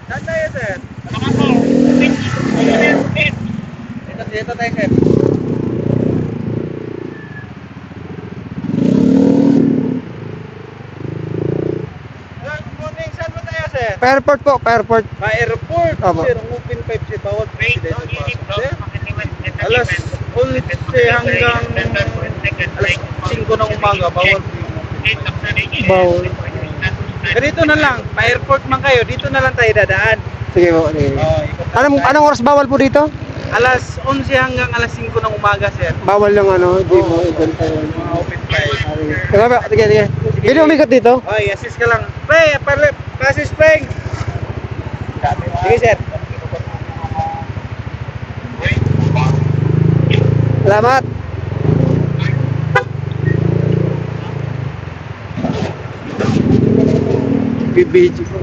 Saan tayo, sir? Dito tayo, sir. Good morning, saan mo tayo, sir? Airport po, airport. Pa-airport, Opo. sir. Ang open 5 seat. Bawal presidente pasok, sir. Alas 11 hanggang alas 5 ng umaga. Bawal Bawal. Ganito na lang. Pa-airport man kayo. Dito na lang tayo dadaan. Sige po. Sige. Ikot na tayo. Anong oras bawal po dito? Alas 11 hanggang alas 5 ng umaga, sir. Bawal yung ano, di mo Oo. ibon tayo. Mga open 5. Sige, sige. Pwede umikot dito? Ay, assist ka lang. Pre, passes, pre. Sige, sir. Salamat. Bibidyo ko.